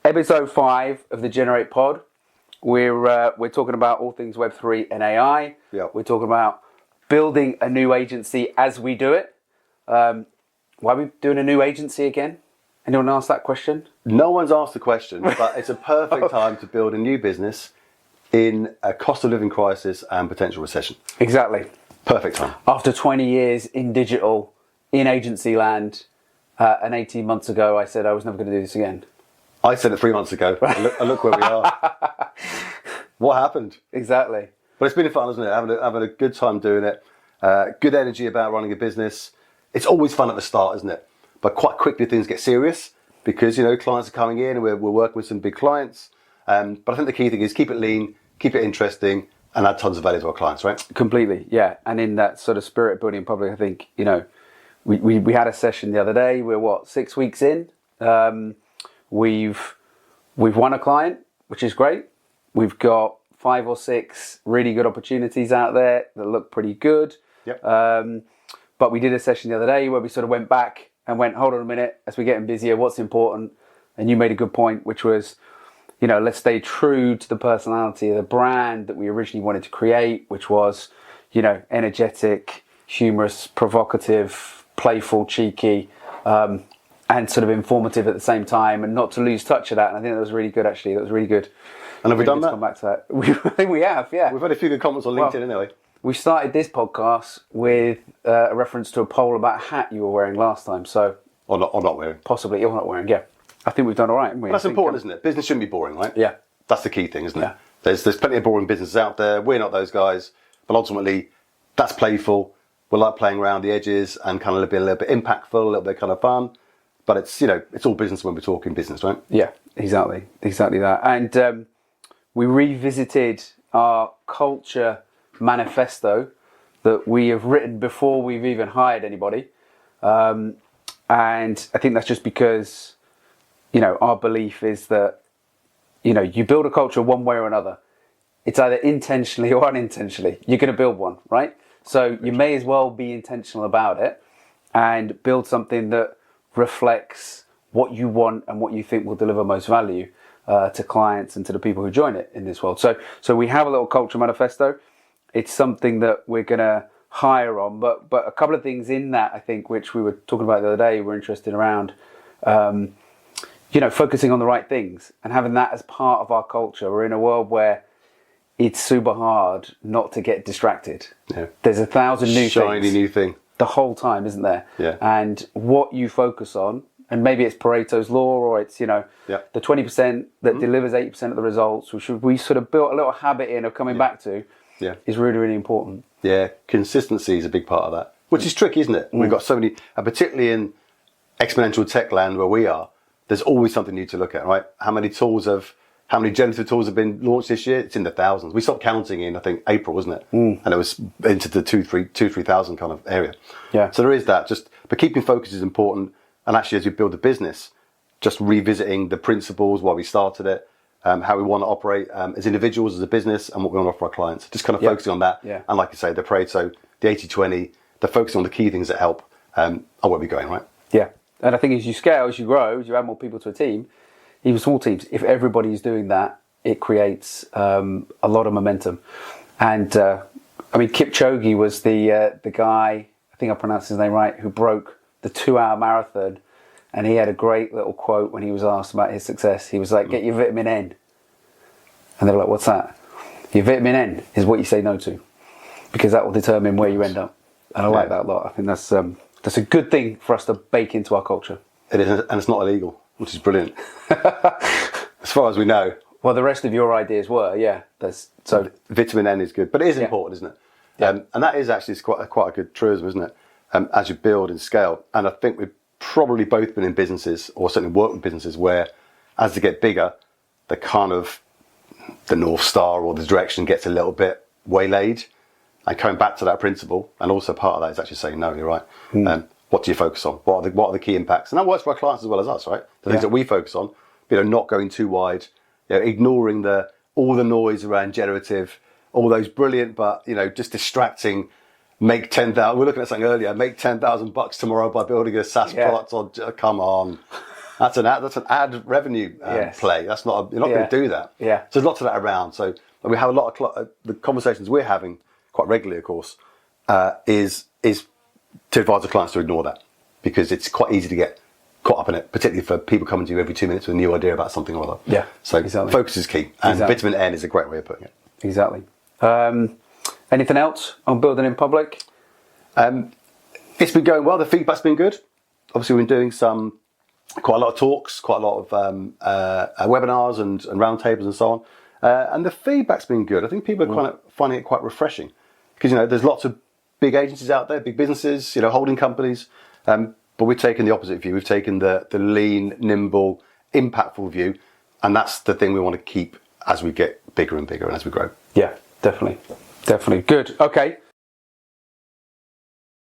Episode 5 of the G3NR8 pod. We're talking about all things Web3 and AI. Yep. We're talking about building a new agency as we do it. Why are we doing a new agency again? Anyone ask that question? No one's asked the question, but it's a perfect time to build a new business in a cost of living crisis and potential recession. Exactly. Perfect time. After 20 years in digital, in agency land, and 18 months ago, I said I was never going to do this again. I said it 3 months ago. And look where we are. What happened? Exactly. But it's been fun, isn't it? Having a good time doing it. Good energy about running a business. It's always fun at the start, isn't it? But quite quickly things get serious because, clients are coming in and we're working with some big clients. But I think the key thing is keep it lean, keep it interesting, and add tons of value to our clients, right? Completely, yeah. And in that sort of spirit building public, I think, we had a session the other day. We're 6 weeks in? We've won a client, which is great. We've got 5 or 6 really good opportunities out there that look pretty good. Yep. But we did a session the other day where we sort of went back and went, hold on a minute, as we're getting busier, what's important? And you made a good point, which was, let's stay true to the personality of the brand that we originally wanted to create, which was, energetic, humorous, provocative, playful, cheeky, and sort of informative at the same time, and not to lose touch of that. And I think that was really good, actually. That was really good. And have we done that? Come back to that. I think we have, yeah. We've had a few good comments on LinkedIn anyway. We started this podcast with a reference to a poll about a hat you were wearing last time. So, Or not wearing. Possibly you're not wearing, yeah. I think we've done all right, haven't we? That's important, isn't it? Business shouldn't be boring, right? Yeah. That's the key thing, isn't Yeah. it? There's plenty of boring businesses out there. We're not those guys. But ultimately, that's playful. We like playing around the edges and kind of being a little bit impactful, a little bit kind of fun. But it's, it's all business when we're talking business, right? Yeah, exactly. Exactly that. And we revisited our culture manifesto that we have written before we've even hired anybody. And I think that's just because, our belief is that, you build a culture one way or another. It's either intentionally or unintentionally. You're going to build one, right? So you may as well be intentional about it and build something that reflects what you want and what you think will deliver most value to clients and to the people who join it in this world. So we have a little culture manifesto. It's something that we're going to hire on, but a couple of things in that, I think, which we were talking about the other day, we're interested around, focusing on the right things and having that as part of our culture. We're in a world where it's super hard not to get distracted. Yeah. There's 1,000 new things. Shiny new thing. The whole time, isn't there? Yeah. And what you focus on, and maybe it's Pareto's law, or it's, the 20% that delivers 80% of the results, which we sort of built a little habit in of coming back to, is really, really important. Yeah, consistency is a big part of that, which is tricky, isn't it? We've got so many, and particularly in exponential tech land where we are, there's always something new to look at, right? How many generative tools have been launched this year? It's in the thousands. We stopped counting in, I think, April, wasn't it? And it was into the 3,000 kind of area. Yeah. So there is that. But keeping focus is important. And actually, as you build a business, just revisiting the principles, why we started it, how we want to operate as individuals, as a business, and what we want to offer our clients. Just kind of focusing on that. Yeah. And like you say, the Pareto, the 80-20, the focusing on the key things that help are where we're going, right? Yeah. And I think as you scale, as you grow, as you add more people to a team, even small teams, if everybody is doing that, it creates a lot of momentum. And Kipchoge was the guy, I think I pronounced his name right, who broke the 2-hour marathon. And he had a great little quote when he was asked about his success. He was like, get your vitamin N. And they were like, what's that? Your vitamin N is what you say no to, because that will determine where you end up. And I like that a lot. I think that's a good thing for us to bake into our culture. It is, and it's not illegal, which is brilliant. As far as we know. Well, the rest of your ideas were, yeah. So vitamin N is good, but it is important, isn't it? Yeah. And that is actually quite a good truism, isn't it? As you build and scale. And I think we've probably both been in businesses, or certainly worked with businesses, where as they get bigger, the North Star or the direction gets a little bit waylaid. And coming back to that principle, and also part of that is actually saying, no, you're right. What do you focus on? What are the key impacts? And that works for our clients as well as us, right? The things that we focus on, not going too wide, ignoring all the noise around generative, all those brilliant, but, just distracting, make 10,000, we were looking at something earlier, make $10,000 tomorrow by building a SaaS product, or come on. That's an ad revenue play. That's not you're not going to do that. Yeah. So there's lots of that around. So we have a lot of the conversations we're having quite regularly, of course, is to advise the clients to ignore that, because it's quite easy to get caught up in it, particularly for people coming to you every 2 minutes with a new idea about something or other. Yeah. So exactly. focus is key, and vitamin N is a great way of putting it. Exactly. Anything else on building in public? It's been going well. The feedback's been good. Obviously, we've been doing quite a lot of talks, quite a lot of webinars and roundtables and so on. And the feedback's been good. I think people are kind of finding it quite refreshing, because there's lots of big agencies out there, big businesses, holding companies. But we've taken the opposite view. We've taken the lean, nimble, impactful view, and that's the thing we want to keep as we get bigger and bigger and as we grow. Yeah, definitely. Good. Okay.